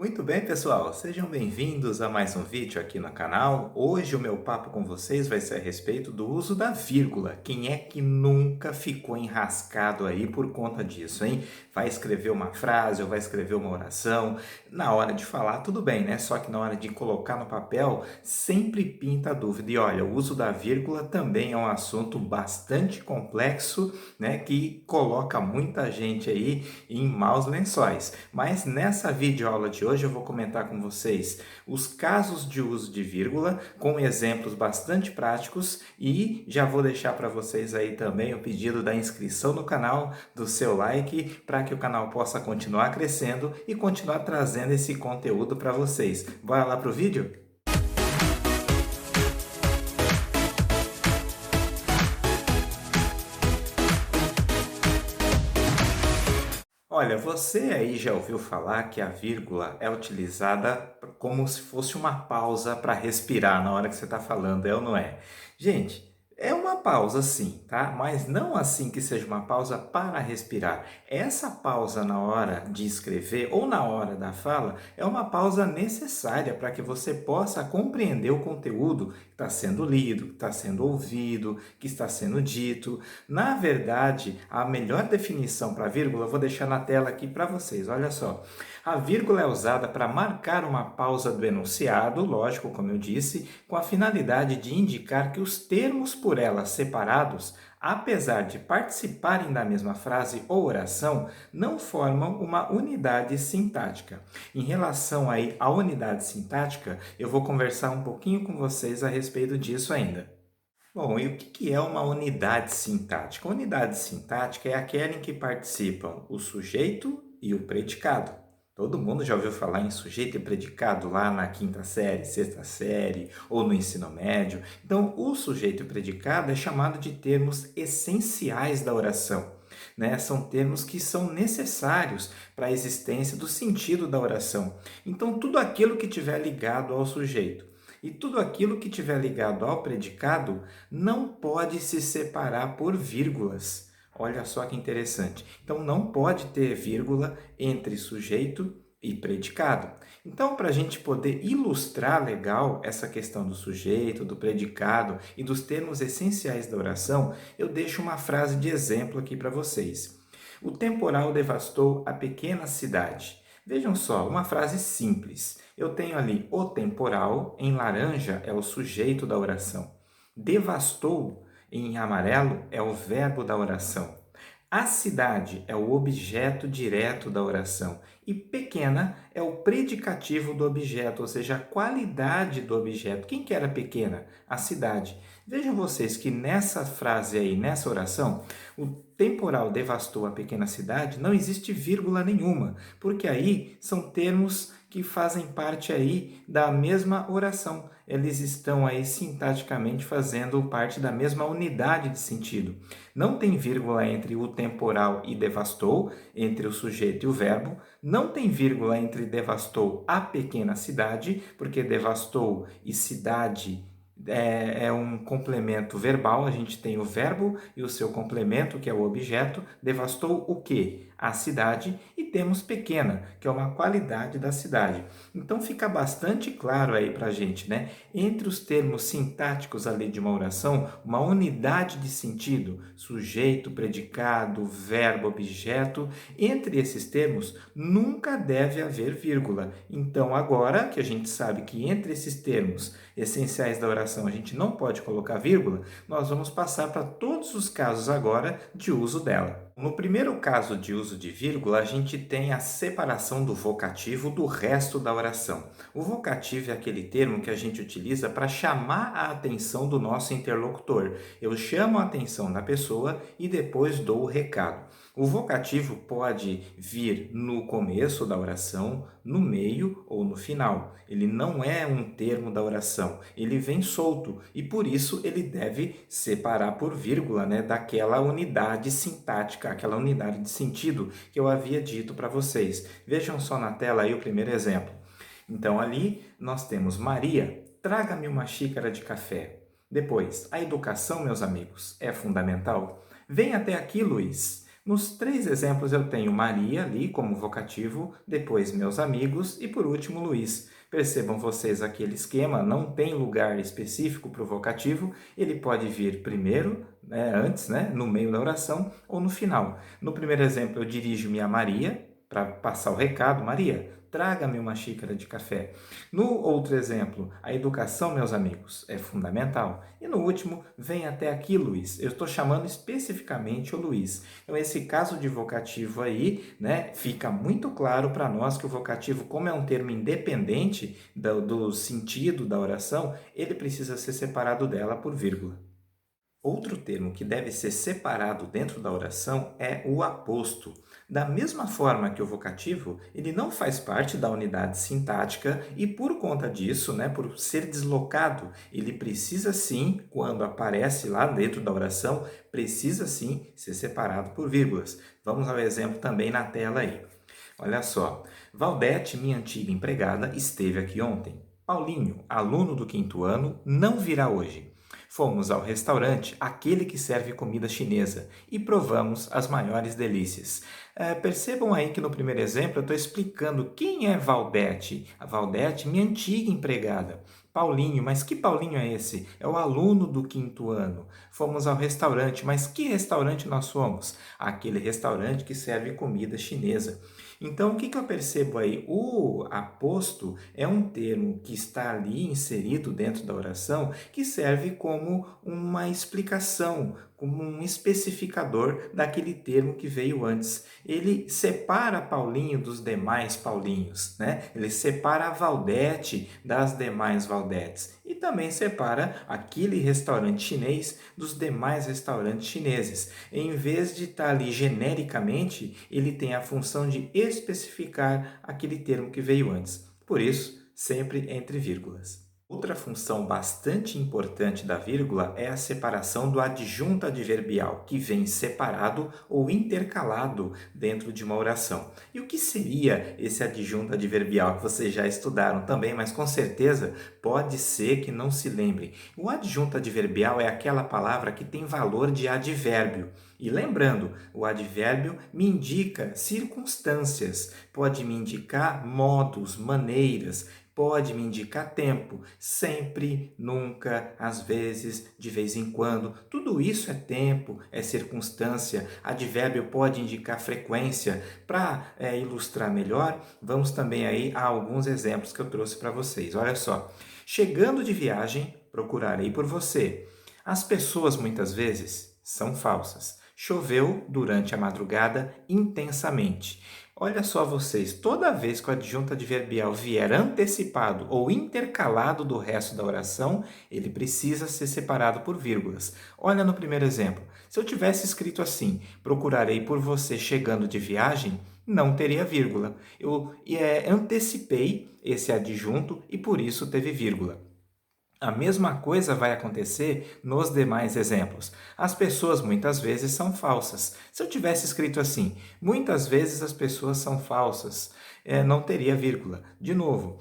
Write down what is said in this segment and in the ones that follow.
Muito bem, pessoal, sejam bem-vindos a mais um vídeo aqui no canal. Hoje o meu papo com vocês vai ser a respeito do uso da vírgula. Quem é que nunca ficou enrascado aí por conta disso, hein? Vai escrever uma frase ou vai escrever uma oração, na hora de falar tudo bem, né? Só que na hora de colocar no papel sempre pinta a dúvida. E olha, o uso da vírgula também é um assunto bastante complexo, né? Que coloca muita gente aí em maus lençóis. Mas nessa videoaula de hoje eu vou comentar com vocês os casos de uso de vírgula com exemplos bastante práticos e já vou deixar para vocês aí também o pedido da inscrição no canal, do seu like, para que o canal possa continuar crescendo e continuar trazendo esse conteúdo para vocês. Bora lá pro vídeo? Olha, você aí já ouviu falar que a vírgula é utilizada como se fosse uma pausa para respirar na hora que você está falando, é ou não é? Gente, é uma pausa sim, tá? Mas não assim que seja uma pausa para respirar. Essa pausa na hora de escrever ou na hora da fala é uma pausa necessária para que você possa compreender o conteúdo que está sendo lido, que está sendo ouvido, que está sendo dito. Na verdade, a melhor definição para vírgula eu vou deixar na tela aqui para vocês. Olha só. A vírgula é usada para marcar uma pausa do enunciado, lógico, como eu disse, com a finalidade de indicar que os termos por ela separados, apesar de participarem da mesma frase ou oração, não formam uma unidade sintática. Em relação aí à unidade sintática, eu vou conversar um pouquinho com vocês a respeito disso ainda. Bom, e o que é uma unidade sintática? A unidade sintática é aquela em que participam o sujeito e o predicado. Todo mundo já ouviu falar em sujeito e predicado lá na quinta série, sexta série ou no ensino médio. Então, o sujeito e o predicado é chamado de termos essenciais da oração. Né? São termos que são necessários para a existência do sentido da oração. Então, tudo aquilo que tiver ligado ao sujeito e tudo aquilo que tiver ligado ao predicado não pode se separar por vírgulas. Olha só que interessante. Então, não pode ter vírgula entre sujeito e predicado. Então, para a gente poder ilustrar legal essa questão do sujeito, do predicado e dos termos essenciais da oração, eu deixo uma frase de exemplo aqui para vocês. O temporal devastou a pequena cidade. Vejam só, uma frase simples. Eu tenho ali o temporal, em laranja é o sujeito da oração. Devastou, em amarelo, é o verbo da oração. A cidade é o objeto direto da oração e pequena é o predicativo do objeto, ou seja, a qualidade do objeto. Quem que era pequena? A cidade. Vejam vocês que nessa frase aí, nessa oração, o temporal devastou a pequena cidade, não existe vírgula nenhuma, porque aí são termos que fazem parte aí da mesma oração. Eles estão aí sintaticamente fazendo parte da mesma unidade de sentido. Não tem vírgula entre o temporal e devastou, entre o sujeito e o verbo. Não tem vírgula entre devastou a pequena cidade, porque devastou e cidade é um complemento verbal, a gente tem o verbo e o seu complemento, que é o objeto, devastou o quê? A cidade, e temos pequena, que é uma qualidade da cidade. Então fica bastante claro aí para a gente, né? Entre os termos sintáticos ali de uma oração, uma unidade de sentido, sujeito, predicado, verbo, objeto, entre esses termos nunca deve haver vírgula. Então agora que a gente sabe que entre esses termos essenciais da oração a gente não pode colocar vírgula, nós vamos passar para todos os casos agora de uso dela. No primeiro caso de uso de vírgula, a gente tem a separação do vocativo do resto da oração. O vocativo é aquele termo que a gente utiliza para chamar a atenção do nosso interlocutor. Eu chamo a atenção da pessoa e depois dou o recado. O vocativo pode vir no começo da oração, no meio ou no final. Ele não é um termo da oração, ele vem solto e por isso ele deve separar por vírgula, né, daquela unidade sintática, aquela unidade de sentido que eu havia dito para vocês. Vejam só na tela aí o primeiro exemplo. Então ali nós temos Maria, traga-me uma xícara de café. Depois, a educação, meus amigos, é fundamental. Vem até aqui, Luiz. Nos três exemplos eu tenho Maria ali como vocativo, depois meus amigos e por último Luiz. Percebam vocês aquele esquema, não tem lugar específico para o vocativo, ele pode vir primeiro, né, antes, né, no meio da oração ou no final. No primeiro exemplo eu dirijo-me a Maria para passar o recado, Maria, traga-me uma xícara de café. No outro exemplo, a educação, meus amigos, é fundamental. E no último, vem até aqui, Luiz. Eu estou chamando especificamente o Luiz. Então, esse caso de vocativo aí, né, fica muito claro para nós que o vocativo, como é um termo independente do sentido da oração, ele precisa ser separado dela por vírgula. Outro termo que deve ser separado dentro da oração é o aposto. Da mesma forma que o vocativo, ele não faz parte da unidade sintática e por conta disso, né, por ser deslocado, ele precisa sim, quando aparece lá dentro da oração, precisa sim ser separado por vírgulas. Vamos ao exemplo também na tela aí. Olha só, Valdete, minha antiga empregada, esteve aqui ontem. Paulinho, aluno do quinto ano, não virá hoje. Fomos ao restaurante, aquele que serve comida chinesa, e provamos as maiores delícias. Percebam aí que no primeiro exemplo eu estou explicando quem é Valdete. A Valdete, minha antiga empregada. Paulinho, mas que Paulinho é esse? É o aluno do quinto ano. Fomos ao restaurante, mas que restaurante nós fomos? Aquele restaurante que serve comida chinesa. Então, o que eu percebo aí? O aposto é um termo que está ali inserido dentro da oração que serve como uma explicação, como um especificador daquele termo que veio antes. Ele separa Paulinho dos demais Paulinhos, né? Ele separa a Valdete das demais Valdetes e também separa aquele restaurante chinês dos demais restaurantes chineses. Em vez de estar ali genericamente, ele tem a função de especificar aquele termo que veio antes. Por isso, sempre entre vírgulas. Outra função bastante importante da vírgula é a separação do adjunto adverbial, que vem separado ou intercalado dentro de uma oração. E o que seria esse adjunto adverbial que vocês já estudaram também, mas com certeza pode ser que não se lembrem. O adjunto adverbial é aquela palavra que tem valor de advérbio. E lembrando, o advérbio me indica circunstâncias, pode me indicar modos, maneiras, pode me indicar tempo, sempre, nunca, às vezes, de vez em quando. Tudo isso é tempo, é circunstância. Advérbio pode indicar frequência. Para ilustrar melhor, vamos também aí a alguns exemplos que eu trouxe para vocês. Olha só, chegando de viagem, procurarei por você. As pessoas muitas vezes são falsas. Choveu durante a madrugada intensamente. Olha só vocês, toda vez que o adjunto adverbial vier antecipado ou intercalado do resto da oração, ele precisa ser separado por vírgulas. Olha no primeiro exemplo. Se eu tivesse escrito assim, procurarei por você chegando de viagem, não teria vírgula. Eu antecipei esse adjunto e por isso teve vírgula. A mesma coisa vai acontecer nos demais exemplos. As pessoas muitas vezes são falsas. Se eu tivesse escrito assim, muitas vezes as pessoas são falsas, não teria vírgula. De novo,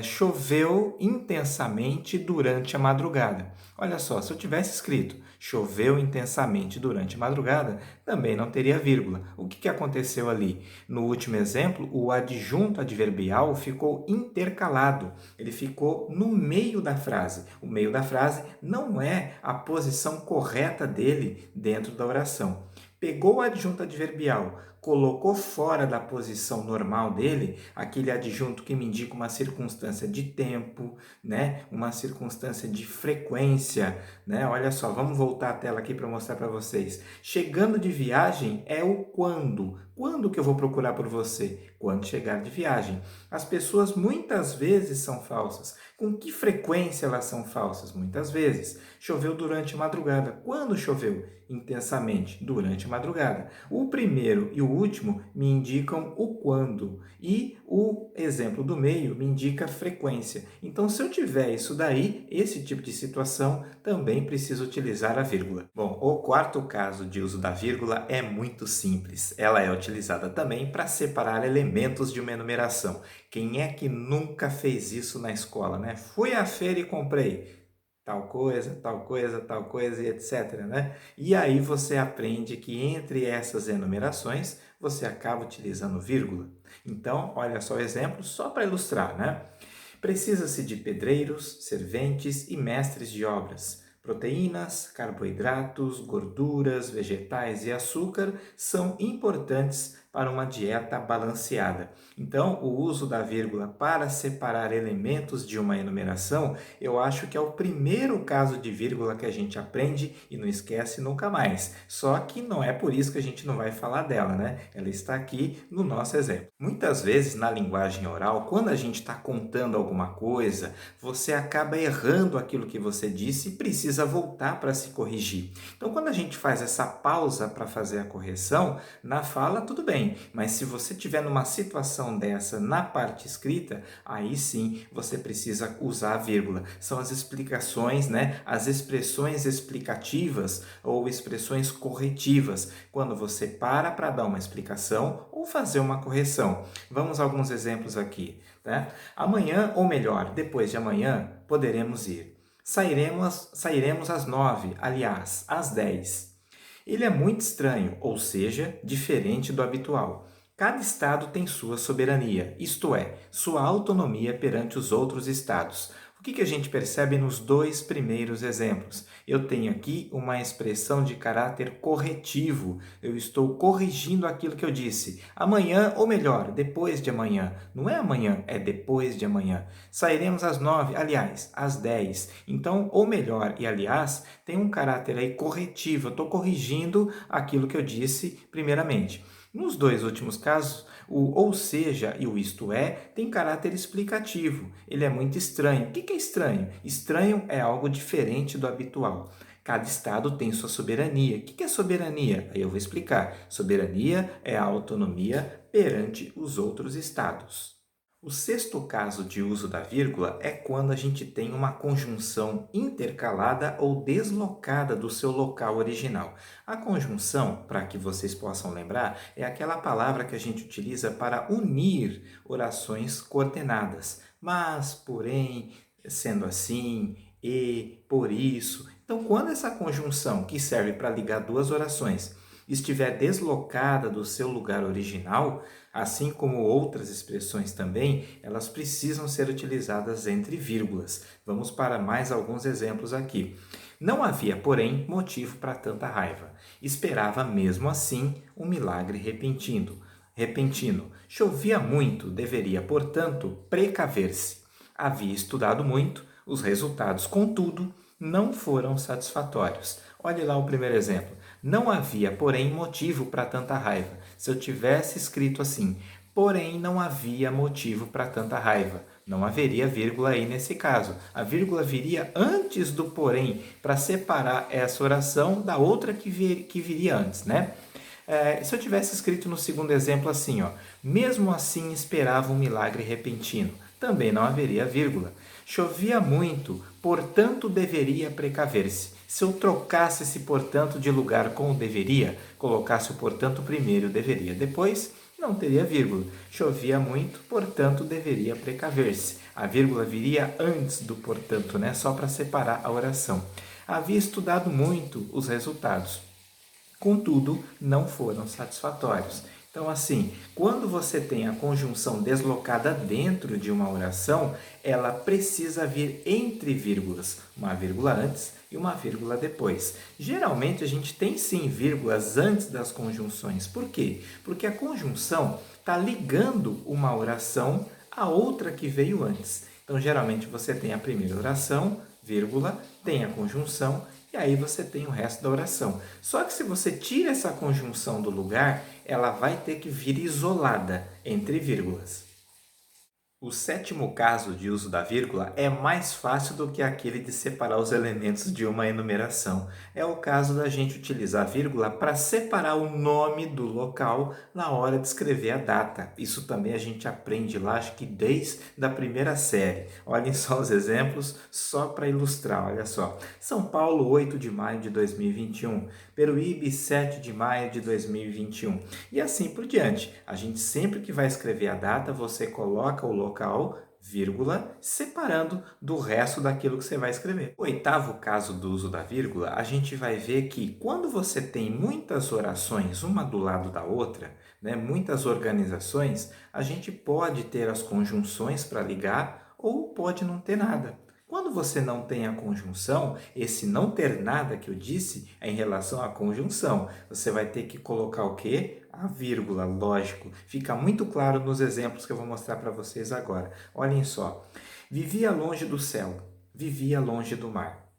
choveu intensamente durante a madrugada. Olha só, se eu tivesse escrito choveu intensamente durante a madrugada, também não teria vírgula. O que aconteceu ali? No último exemplo, o adjunto adverbial ficou intercalado. Ele ficou no meio da frase. O meio da frase não é a posição correta dele dentro da oração. Pegou o adjunto adverbial, colocou fora da posição normal dele, aquele adjunto que me indica uma circunstância de tempo, né? Uma circunstância de frequência, né? Olha só, vamos voltar a tela aqui para mostrar para vocês. Chegando de viagem é o quando. Quando que eu vou procurar por você? Quando chegar de viagem. As pessoas muitas vezes são falsas. Com que frequência elas são falsas? Muitas vezes. Choveu durante a madrugada. Quando choveu? Intensamente, durante a madrugada. O primeiro e o último me indicam o quando e o exemplo do meio me indica frequência. Então, se eu tiver isso daí, esse tipo de situação, também preciso utilizar a vírgula. Bom, o quarto caso de uso da vírgula é muito simples. Ela é utilizada também para separar elementos de uma enumeração. Quem é que nunca fez isso na escola, né? Fui à feira e comprei. tal coisa, tal coisa, tal coisa e etc, né? E aí você aprende que entre essas enumerações você acaba utilizando vírgula. Então, olha só o exemplo, só para ilustrar, né? Precisa-se de pedreiros, serventes e mestres de obras. Proteínas, carboidratos, gorduras, vegetais e açúcar são importantes para uma dieta balanceada. Então, o uso da vírgula para separar elementos de uma enumeração, eu acho que é o primeiro caso de vírgula que a gente aprende e não esquece nunca mais. Só que não é por isso que a gente não vai falar dela, né? Ela está aqui no nosso exemplo. Muitas vezes na linguagem oral, quando a gente está contando alguma coisa, você acaba errando aquilo que você disse e precisa voltar para se corrigir. Então, quando a gente faz essa pausa para fazer a correção, na fala tudo bem, mas se você tiver numa situação dessa na parte escrita, aí sim você precisa usar a vírgula. São as explicações, né? As expressões explicativas ou expressões corretivas, quando você para dar uma explicação ou fazer uma correção. Vamos a alguns exemplos aqui, né? Amanhã, ou melhor, depois de amanhã, poderemos ir. Sairemos às 9, aliás, às 10. Ele é muito estranho, ou seja, diferente do habitual. Cada estado tem sua soberania, isto é, sua autonomia perante os outros estados. O que a gente percebe nos dois primeiros exemplos? Eu tenho aqui uma expressão de caráter corretivo. Eu estou corrigindo aquilo que eu disse. Amanhã, ou melhor, depois de amanhã. Não é amanhã, é depois de amanhã. Sairemos às 9, aliás, às 10. Então, ou melhor e aliás, tem um caráter aí corretivo. Eu estou corrigindo aquilo que eu disse primeiramente. Nos dois últimos casos, o ou seja e o isto é tem caráter explicativo. Ele é muito estranho. O que é estranho? Estranho é algo diferente do habitual. Cada estado tem sua soberania. O que é soberania? Aí eu vou explicar. Soberania é a autonomia perante os outros estados. O sexto caso de uso da vírgula é quando a gente tem uma conjunção intercalada ou deslocada do seu local original. A conjunção, para que vocês possam lembrar, é aquela palavra que a gente utiliza para unir orações coordenadas. Mas, porém, sendo assim, e, por isso. Então, quando essa conjunção, que serve para ligar duas orações, estiver deslocada do seu lugar original, assim como outras expressões também, elas precisam ser utilizadas entre vírgulas. Vamos para mais alguns exemplos aqui. Não havia, porém, motivo para tanta raiva. Esperava mesmo assim um milagre repentino. Chovia muito, deveria, portanto, precaver-se. Havia estudado muito, os resultados, contudo, não foram satisfatórios. Olhe lá o primeiro exemplo. Não havia, porém, motivo para tanta raiva. Se eu tivesse escrito assim, porém não havia motivo para tanta raiva, não haveria vírgula aí nesse caso. A vírgula viria antes do porém, para separar essa oração da outra que viria antes, né? Se eu tivesse escrito no segundo exemplo assim, ó, mesmo assim esperava um milagre repentino, também não haveria vírgula. Chovia muito, portanto deveria precaver-se. Se eu trocasse esse portanto de lugar com o deveria, colocasse o portanto primeiro e o deveria depois, não teria vírgula. Chovia muito, portanto deveria precaver-se. A vírgula viria antes do portanto, né? Só para separar a oração. Havia estudado muito os resultados, contudo, não foram satisfatórios. Então, assim, quando você tem a conjunção deslocada dentro de uma oração, ela precisa vir entre vírgulas, uma vírgula antes e uma vírgula depois. Geralmente, a gente tem sim vírgulas antes das conjunções. Por quê? Porque a conjunção está ligando uma oração à outra que veio antes. Então, geralmente, você tem a primeira oração, vírgula, tem a conjunção e aí você tem o resto da oração. Só que se você tira essa conjunção do lugar, ela vai ter que vir isolada entre vírgulas. O sétimo caso de uso da vírgula é mais fácil do que aquele de separar os elementos de uma enumeração. É o caso da gente utilizar a vírgula para separar o nome do local na hora de escrever a data. Isso também a gente aprende lá, acho que desde a primeira série. Olhem só os exemplos, só para ilustrar, olha só. São Paulo, 8 de maio de 2021. Peruíbe, 7 de maio de 2021. E assim por diante. A gente sempre que vai escrever a data, você coloca o local, vírgula, separando do resto daquilo que você vai escrever. O oitavo caso do uso da vírgula, a gente vai ver que quando você tem muitas orações uma do lado da outra, né, muitas organizações, a gente pode ter as conjunções para ligar ou pode não ter nada. Quando você não tem a conjunção, esse não ter nada que eu disse é em relação à conjunção. Você vai ter que colocar o quê? A vírgula, lógico. Fica muito claro nos exemplos que eu vou mostrar para vocês agora. Olhem só. Vivia longe do céu, vivia longe do mar.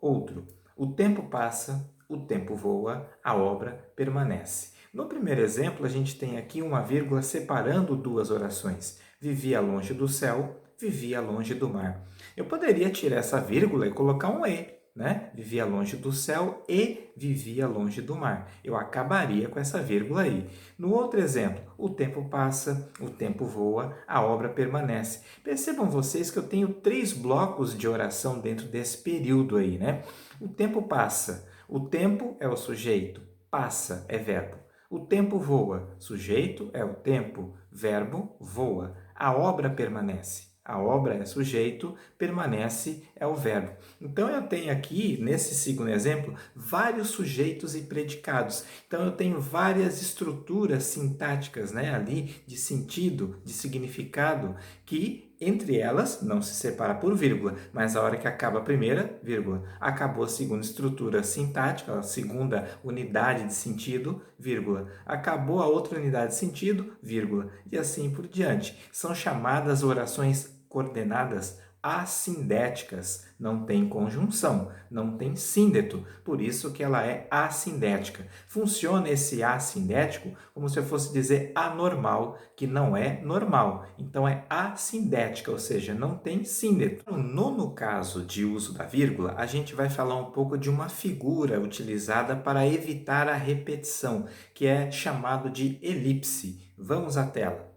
Outro. O tempo passa, o tempo voa, a obra permanece. No primeiro exemplo, a gente tem aqui uma vírgula separando duas orações. Vivia longe do céu, vivia longe do mar. Eu poderia tirar essa vírgula e colocar um E, né? Vivia longe do céu e vivia longe do mar. Eu acabaria com essa vírgula aí. No outro exemplo, o tempo passa, o tempo voa, a obra permanece. Percebam vocês que eu tenho 3 blocos de oração dentro desse período aí, né? O tempo passa. O tempo é o sujeito, passa é verbo. O tempo voa. Sujeito é o tempo, verbo voa. A obra permanece. A obra é sujeito, permanece é o verbo. Então eu tenho aqui, nesse segundo exemplo, vários sujeitos e predicados. Então eu tenho várias estruturas sintáticas, né, ali de sentido, de significado, que entre elas não se separa por vírgula, mas a hora que acaba a primeira, vírgula, acabou a segunda estrutura sintática, a segunda unidade de sentido, vírgula, acabou a outra unidade de sentido, vírgula, e assim por diante. São chamadas orações coordenadas assindéticas, não tem conjunção, não tem síndeto, por isso que ela é assindética. Funciona esse assindético como se eu fosse dizer anormal, que não é normal. Então é assindética, ou seja, não tem síndeto. No nono caso de uso da vírgula, a gente vai falar um pouco de uma figura utilizada para evitar a repetição, que é chamado de elipse. Vamos à tela.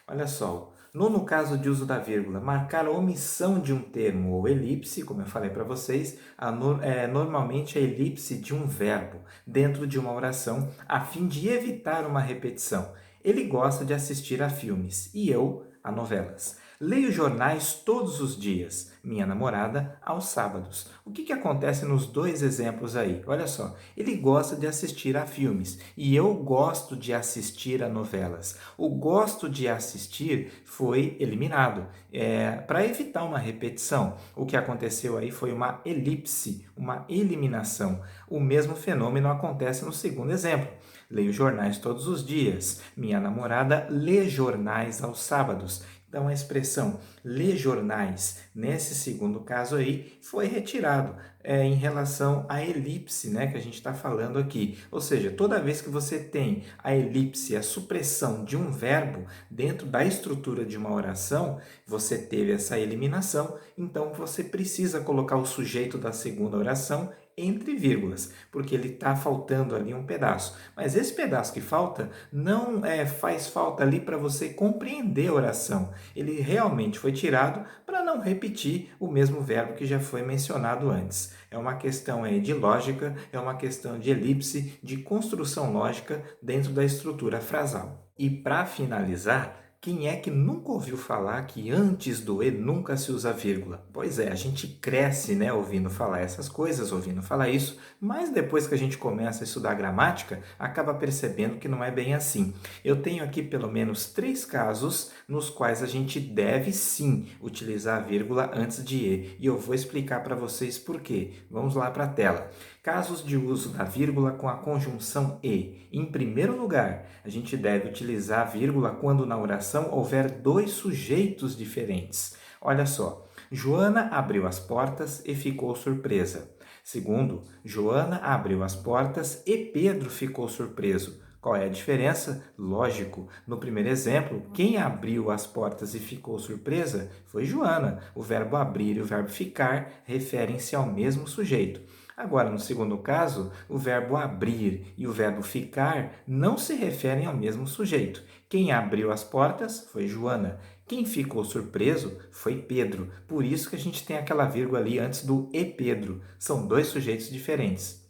Olha só, no caso de uso da vírgula, marcar a omissão de um termo ou elipse, como eu falei para vocês, normalmente a elipse de um verbo dentro de uma oração, a fim de evitar uma repetição. Ele gosta de assistir a filmes e eu a novelas. Leio jornais todos os dias, minha namorada aos sábados. O que acontece nos dois exemplos aí? Olha só, ele gosta de assistir a filmes e eu gosto de assistir a novelas. O gosto de assistir foi eliminado. Para evitar uma repetição, o que aconteceu aí foi uma elipse, uma eliminação. O mesmo fenômeno acontece no segundo exemplo. Leio jornais todos os dias. Minha namorada lê jornais aos sábados. Então, a expressão ler jornais, nesse segundo caso aí, foi retirado em relação à elipse, né, que a gente está falando aqui. Ou seja, toda vez que você tem a elipse, a supressão de um verbo dentro da estrutura de uma oração, você teve essa eliminação, então você precisa colocar o sujeito da segunda oração entre vírgulas, porque ele está faltando ali um pedaço. Mas esse pedaço que falta não faz falta ali para você compreender a oração. Ele realmente foi tirado para não repetir o mesmo verbo que já foi mencionado antes. É uma questão aí de lógica, é uma questão de elipse, de construção lógica dentro da estrutura frasal. E para finalizar, quem é que nunca ouviu falar que antes do E nunca se usa vírgula? Pois é, a gente cresce, né, ouvindo falar essas coisas, ouvindo falar isso, mas depois que a gente começa a estudar gramática, acaba percebendo que não é bem assim. Eu tenho aqui pelo menos 3 casos nos quais a gente deve sim utilizar a vírgula antes de E, e eu vou explicar para vocês por quê. Vamos lá para a tela. Casos de uso da vírgula com a conjunção E. Em primeiro lugar, a gente deve utilizar a vírgula quando na oração houver 2 sujeitos diferentes. Olha só, Joana abriu as portas e ficou surpresa. Segundo, Joana abriu as portas e Pedro ficou surpreso. Qual é a diferença? Lógico, no primeiro exemplo, quem abriu as portas e ficou surpresa foi Joana. O verbo abrir e o verbo ficar referem-se ao mesmo sujeito. Agora, no segundo caso, o verbo abrir e o verbo ficar não se referem ao mesmo sujeito. Quem abriu as portas foi Joana. Quem ficou surpreso foi Pedro. Por isso que a gente tem aquela vírgula ali antes do e Pedro. São 2 sujeitos diferentes.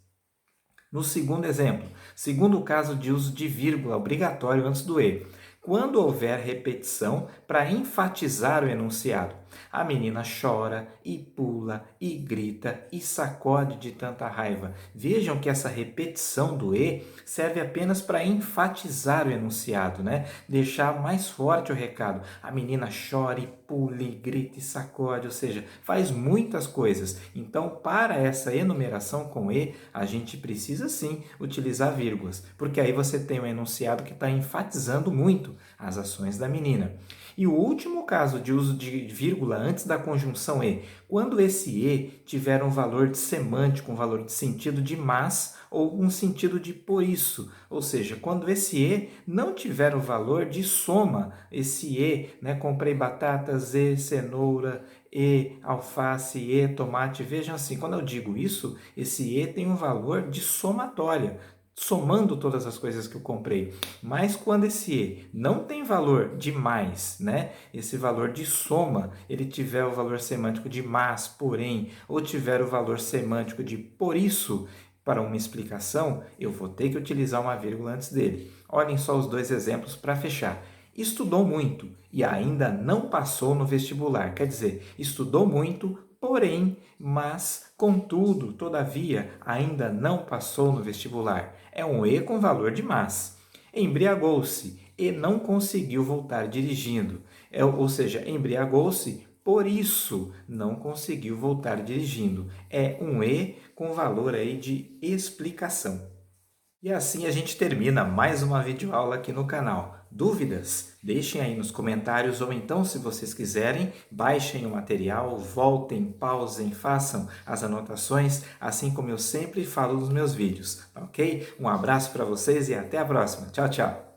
No segundo exemplo, segundo caso de uso de vírgula obrigatório antes do E. quando houver repetição para enfatizar o enunciado. A menina chora e pula e grita e sacode de tanta raiva. Vejam que essa repetição do e serve apenas para enfatizar o enunciado, né? Deixar mais forte o recado. A menina chora e pula e grita e sacode, ou seja, faz muitas coisas. Então, para essa enumeração com e, a gente precisa sim utilizar vírgulas, porque aí você tem um enunciado que está enfatizando muito as ações da menina. E o último caso de uso de vírgula antes da conjunção e, quando esse e tiver um valor de semântico, um valor de sentido de mas ou um sentido de por isso, ou seja, quando esse e não tiver o valor de soma, esse e, né, comprei batatas e cenoura e alface e tomate, vejam assim, quando eu digo isso, esse e tem um valor de somatória, somando todas as coisas que eu comprei. Mas quando esse e não tem valor de mais, né? Esse valor de soma, ele tiver o valor semântico de mas, porém, ou tiver o valor semântico de por isso, para uma explicação, eu vou ter que utilizar uma vírgula antes dele. Olhem só os dois exemplos para fechar. Estudou muito e ainda não passou no vestibular. Quer dizer, estudou muito, porém, mas, contudo, todavia, ainda não passou no vestibular. É um e com valor de mas. Embriagou-se e não conseguiu voltar dirigindo. Ou seja, embriagou-se, por isso não conseguiu voltar dirigindo. É um e com valor aí de explicação. E assim a gente termina mais uma videoaula aqui no canal. Dúvidas? Deixem aí nos comentários ou então, se vocês quiserem, baixem o material, voltem, pausem, façam as anotações, assim como eu sempre falo nos meus vídeos, ok? Um abraço para vocês e até a próxima. Tchau, tchau!